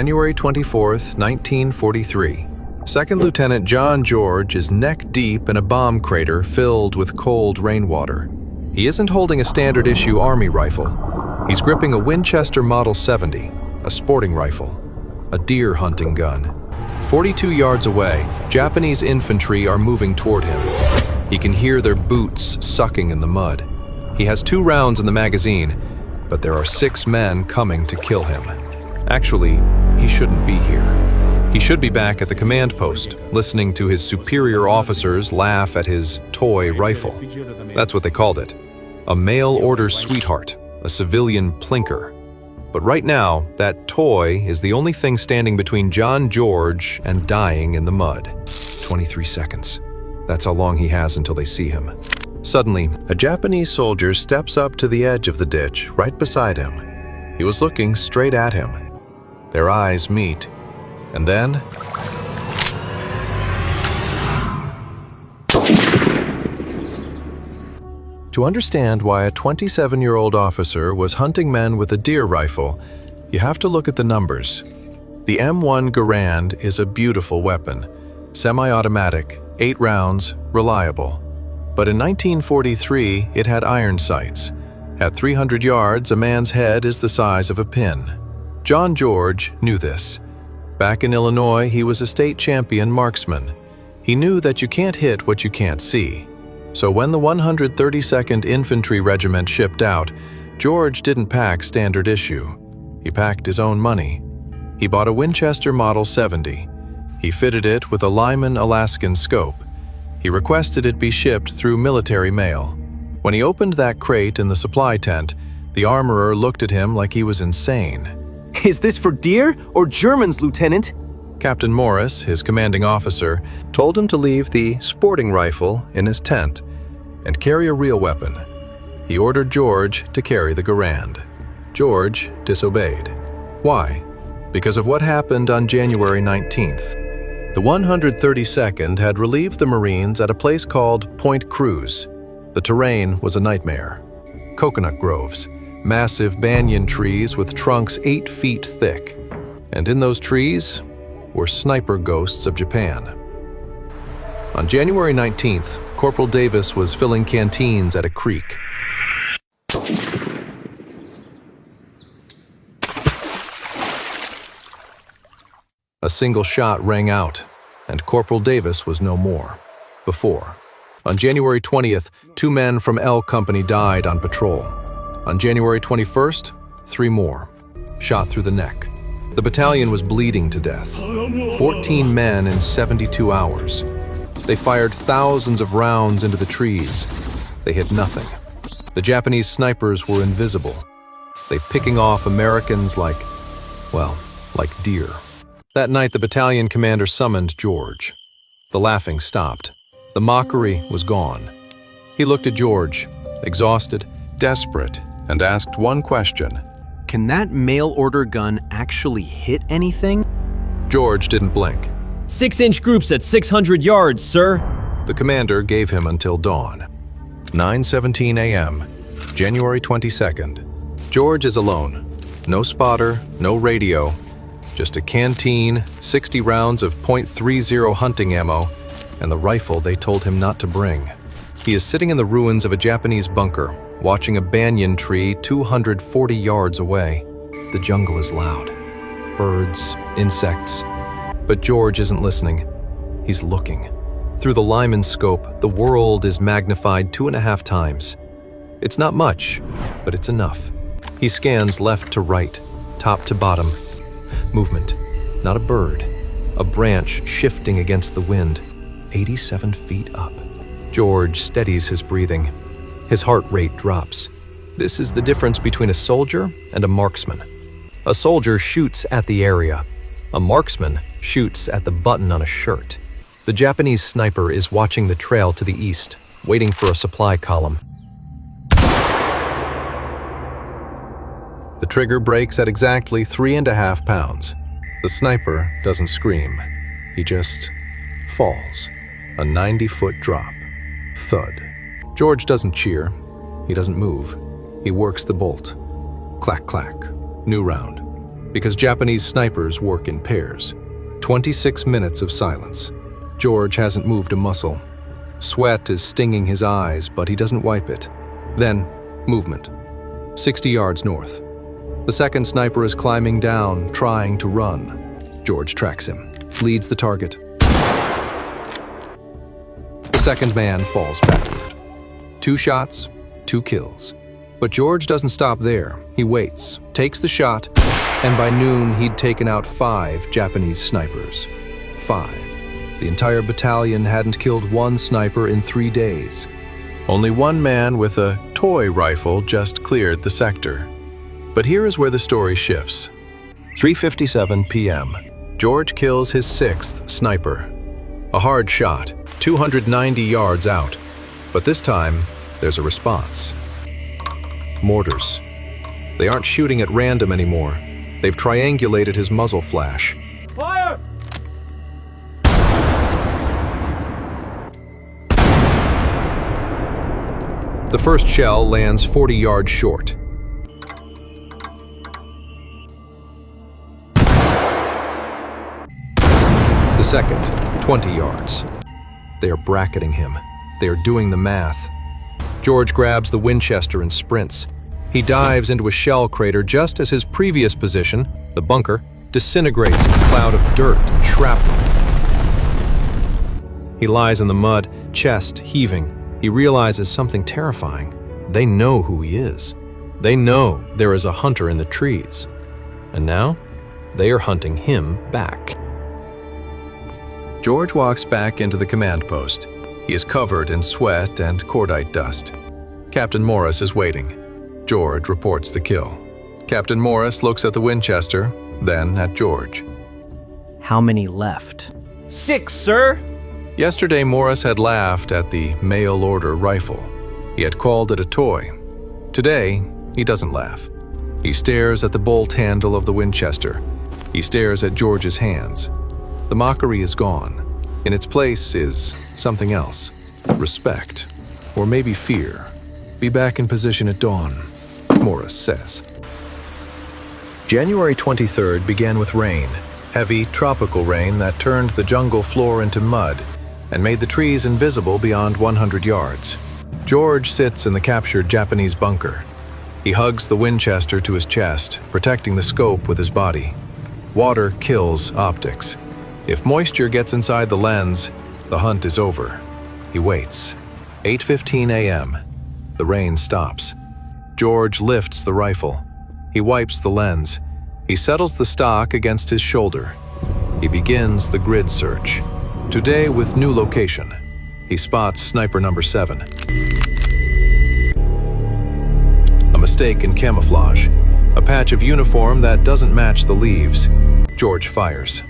January 24th, 1943. Second Lieutenant John George is neck-deep in a bomb crater filled with cold rainwater. He isn't holding a standard-issue Army rifle. He's gripping a Winchester Model 70, a sporting rifle, a deer hunting gun. 42 yards away, Japanese infantry are moving toward him. He can hear their boots sucking in the mud. He has 2 rounds in the magazine, but there are 6 men coming to kill him. Actually, he shouldn't be here. He should be back at the command post, listening to his superior officers laugh at his toy rifle. That's what they called it. A mail-order sweetheart, a civilian plinker. But right now, that toy is the only thing standing between John George and dying in the mud. 23 seconds. That's how long he has until they see him. Suddenly, a Japanese soldier steps up to the edge of the ditch right beside him. He was looking straight at him. Their eyes meet, and then... To understand why a 27-year-old officer was hunting men with a deer rifle, you have to look at the numbers. The M1 Garand is a beautiful weapon, semi-automatic, 8 rounds, reliable. But in 1943, it had iron sights. At 300 yards, a man's head is the size of a pin. John George knew this. Back in Illinois, he was a state champion marksman. He knew that you can't hit what you can't see. So when the 132nd Infantry Regiment shipped out, George didn't pack standard issue. He packed his own money. He bought a Winchester Model 70. He fitted it with a Lyman Alaskan scope. He requested it be shipped through military mail. When he opened that crate in the supply tent, the armorer looked at him like he was insane. Is this for deer or Germans, Lieutenant? Captain Morris, his commanding officer, told him to leave the sporting rifle in his tent and carry a real weapon. He ordered George to carry the Garand. George disobeyed. Why? Because of what happened on January 19th. The 132nd had relieved the Marines at a place called Point Cruz. The terrain was a nightmare. Coconut groves, massive banyan trees with trunks 8 feet thick. And in those trees were sniper ghosts of Japan. On January 19th, Corporal Davis was filling canteens at a creek. A single shot rang out, and Corporal Davis was no more. Before. On January 20th, 2 men from L Company died on patrol. On January 21st, 3 more, shot through the neck. The battalion was bleeding to death. 14 men in 72 hours. They fired thousands of rounds into the trees. They hit nothing. The Japanese snipers were invisible. They picking off Americans like deer. That night, the battalion commander summoned George. The laughing stopped. The mockery was gone. He looked at George, exhausted, desperate, and asked one question. Can that mail-order gun actually hit anything? George didn't blink. 6-inch groups at 600 yards, sir. The commander gave him until dawn. 9:17 a.m., January 22nd. George is alone. No spotter, no radio, just a canteen, 60 rounds of .30 hunting ammo, and the rifle they told him not to bring. He is sitting in the ruins of a Japanese bunker, watching a banyan tree 240 yards away. The jungle is loud. Birds, insects. But George isn't listening. He's looking. Through the Lyman scope, the world is magnified 2.5 times. It's not much, but it's enough. He scans left to right, top to bottom. Movement. Not a bird. A branch shifting against the wind, 87 feet up. George steadies his breathing. His heart rate drops. This is the difference between a soldier and a marksman. A soldier shoots at the area. A marksman shoots at the button on a shirt. The Japanese sniper is watching the trail to the east, waiting for a supply column. The trigger breaks at exactly 3.5 pounds. The sniper doesn't scream. He just falls. A 90-foot drop. Thud. George doesn't cheer. He doesn't move. He works the bolt. Clack, clack. New round. because Japanese snipers work in pairs. 26 minutes of silence. George hasn't moved a muscle. Sweat is stinging his eyes, but he doesn't wipe it. Then, movement. 60 yards north. The second sniper is climbing down, trying to run. George tracks him, leads the target. The second man falls backward. 2 shots, 2 kills. But George doesn't stop there. He waits, takes the shot, and by noon he'd taken out 5 Japanese snipers. 5. The entire battalion hadn't killed 1 sniper in 3 days. Only 1 man with a toy rifle just cleared the sector. But here is where the story shifts. 3:57 p.m. George kills his 6th sniper. A hard shot, 290 yards out. But this time, there's a response. Mortars. They aren't shooting at random anymore. They've triangulated his muzzle flash. Fire! The first shell lands 40 yards short. The second, 20 yards. They are bracketing him. They are doing the math. George grabs the Winchester and sprints. He dives into a shell crater just as his previous position, the bunker, disintegrates in a cloud of dirt and shrapnel. He lies in the mud, chest heaving. He realizes something terrifying. They know who he is. They know there is a hunter in the trees. And now, they are hunting him back. George walks back into the command post. He is covered in sweat and cordite dust. Captain Morris is waiting. George reports the kill. Captain Morris looks at the Winchester, then at George. How many left? 6, sir! Yesterday, Morris had laughed at the mail-order rifle. He had called it a toy. Today, he doesn't laugh. He stares at the bolt handle of the Winchester. He stares at George's hands. The mockery is gone. In its place is something else. Respect. Or maybe fear. Be back in position at dawn, Morris says. January 23rd began with rain. Heavy, tropical rain that turned the jungle floor into mud and made the trees invisible beyond 100 yards. George sits in the captured Japanese bunker. He hugs the Winchester to his chest, protecting the scope with his body. Water kills optics. If moisture gets inside the lens, the hunt is over. He waits. 8:15 a.m. The rain stops. George lifts the rifle. He wipes the lens. He settles the stock against his shoulder. He begins the grid search. Today with new location. He spots sniper number 7. A mistake in camouflage. A patch of uniform that doesn't match the leaves. George fires.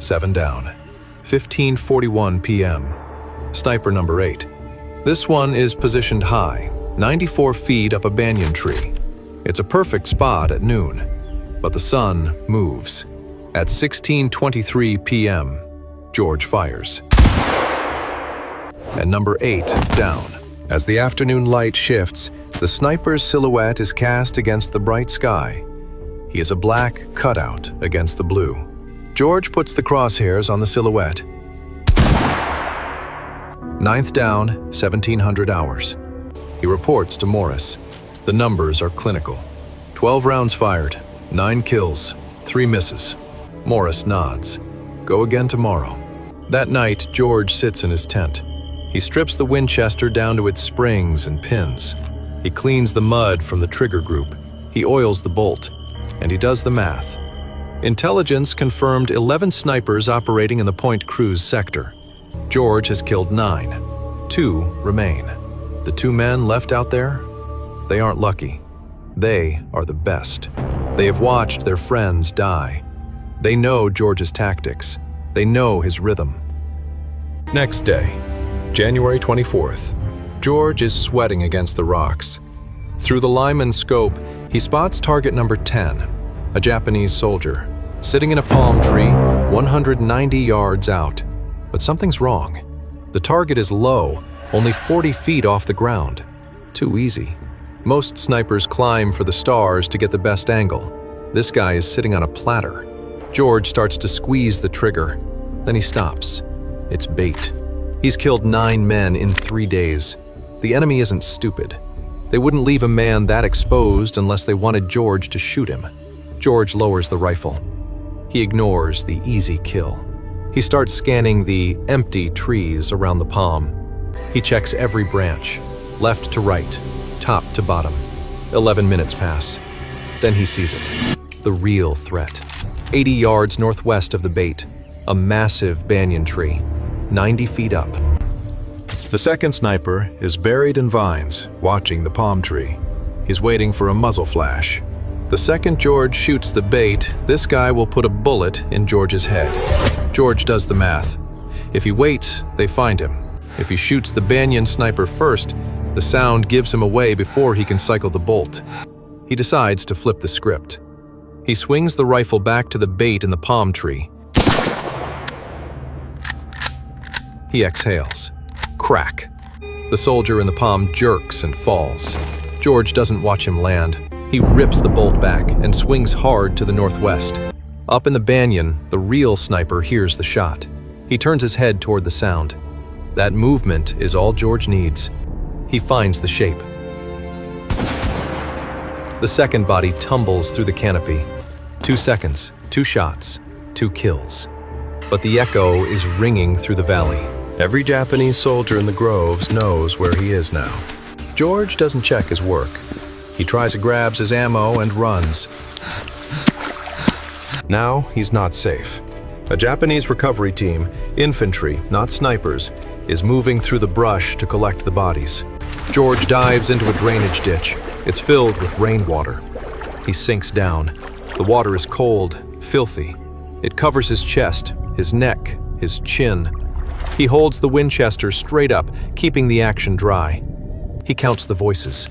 7 down. 15:41 p.m. Sniper number 8. This one is positioned high, 94 feet up a banyan tree. It's a perfect spot at noon, but the sun moves. At 16:23 p.m., George fires. And number 8 down. As the afternoon light shifts, the sniper's silhouette is cast against the bright sky. He is a black cutout against the blue. George puts the crosshairs on the silhouette. 9th down, 1700 hours. He reports to Morris. The numbers are clinical. 12 rounds fired, 9 kills, 3 misses. Morris nods. Go again tomorrow. That night, George sits in his tent. He strips the Winchester down to its springs and pins. He cleans the mud from the trigger group. He oils the bolt. And he does the math. Intelligence confirmed 11 snipers operating in the Point Cruz sector. George has killed 9. 2 remain. The 2 men left out there? They aren't lucky. They are the best. They have watched their friends die. They know George's tactics. They know his rhythm. Next day, January 24th. George is sweating against the rocks. Through the Lyman scope, he spots target number 10, a Japanese soldier, sitting in a palm tree 190 yards out. But something's wrong. The target is low, only 40 feet off the ground. Too easy. Most snipers climb for the stars to get the best angle. This guy is sitting on a platter. George starts to squeeze the trigger. Then he stops. It's bait. He's killed 9 men in 3 days. The enemy isn't stupid. They wouldn't leave a man that exposed unless they wanted George to shoot him. George lowers the rifle. He ignores the easy kill. He starts scanning the empty trees around the palm. He checks every branch, left to right, top to bottom. 11 minutes pass. Then he sees it. The real threat. 80 yards northwest of the bait, a massive banyan tree, 90 feet up. The second sniper is buried in vines, watching the palm tree. He's waiting for a muzzle flash. The second George shoots the bait, this guy will put a bullet in George's head. George does the math. If he waits, they find him. If he shoots the banyan sniper first, the sound gives him away before he can cycle the bolt. He decides to flip the script. He swings the rifle back to the bait in the palm tree. He exhales. Crack. The soldier in the palm jerks and falls. George doesn't watch him land. He rips the bolt back and swings hard to the northwest. Up in the banyan, the real sniper hears the shot. He turns his head toward the sound. That movement is all George needs. He finds the shape. The second body tumbles through the canopy. 2 seconds, 2 shots, 2 kills. But the echo is ringing through the valley. Every Japanese soldier in the groves knows where he is now. George doesn't check his work. He tries to grab his ammo and runs. Now he's not safe. A Japanese recovery team, infantry, not snipers, is moving through the brush to collect the bodies. George dives into a drainage ditch. It's filled with rainwater. He sinks down. The water is cold, filthy. It covers his chest, his neck, his chin. He holds the Winchester straight up, keeping the action dry. He counts the voices.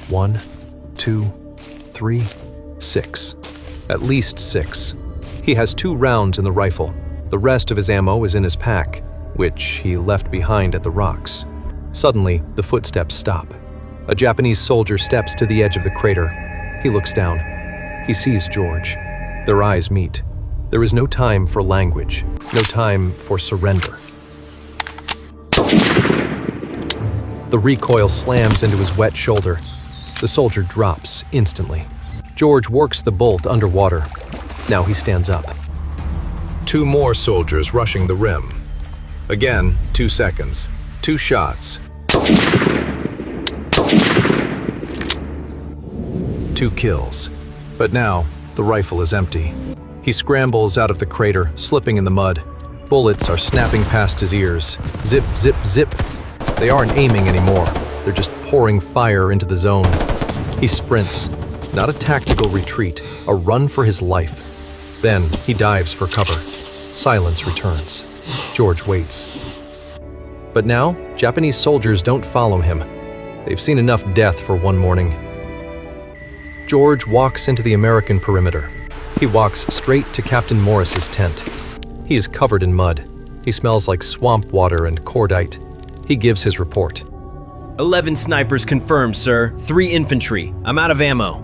1, 2, 3, 6. At least 6. He has 2 rounds in the rifle. The rest of his ammo is in his pack, which he left behind at the rocks. Suddenly, the footsteps stop. A Japanese soldier steps to the edge of the crater. He looks down. He sees George. Their eyes meet. There is no time for language, no time for surrender. The recoil slams into his wet shoulder. The soldier drops instantly. George works the bolt underwater. Now he stands up. 2 more soldiers rushing the rim. Again, 2 seconds. 2 shots. 2 kills. But now, the rifle is empty. He scrambles out of the crater, slipping in the mud. Bullets are snapping past his ears. Zip, zip, zip. They aren't aiming anymore. They're just pouring fire into the zone. He sprints. Not a tactical retreat, a run for his life. Then he dives for cover. Silence returns. George waits. But now, Japanese soldiers don't follow him. They've seen enough death for one morning. George walks into the American perimeter. He walks straight to Captain Morris's tent. He is covered in mud. He smells like swamp water and cordite. He gives his report. 11 snipers confirmed, sir. 3 infantry. I'm out of ammo.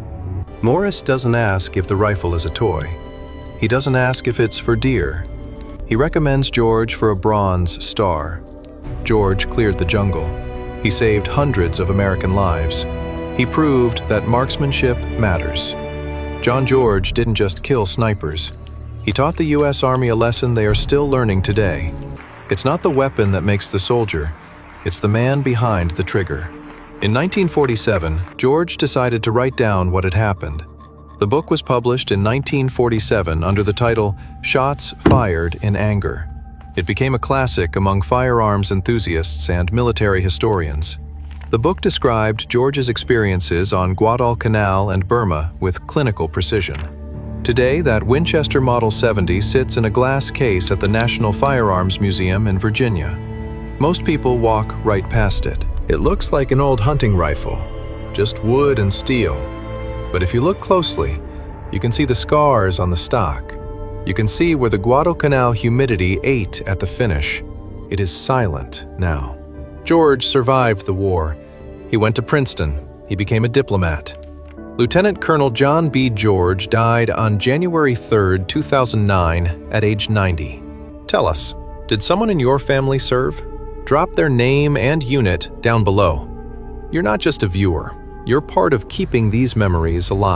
Morris doesn't ask if the rifle is a toy. He doesn't ask if it's for deer. He recommends George for a bronze star. George cleared the jungle. He saved hundreds of American lives. He proved that marksmanship matters. John George didn't just kill snipers. He taught the U.S. Army a lesson they are still learning today. It's not the weapon that makes the soldier. It's the man behind the trigger. In 1947, George decided to write down what had happened. The book was published in 1947 under the title Shots Fired in Anger. It became a classic among firearms enthusiasts and military historians. The book described George's experiences on Guadalcanal and Burma with clinical precision. Today, that Winchester Model 70 sits in a glass case at the National Firearms Museum in Virginia. Most people walk right past it. It looks like an old hunting rifle, just wood and steel. But if you look closely, you can see the scars on the stock. You can see where the Guadalcanal humidity ate at the finish. It is silent now. George survived the war. He went to Princeton. he became a diplomat. Lieutenant Colonel John B. George died on January 3, 2009, at age 90. Tell us, did someone in your family serve? Drop their name and unit down below. You're not just a viewer, you're part of keeping these memories alive.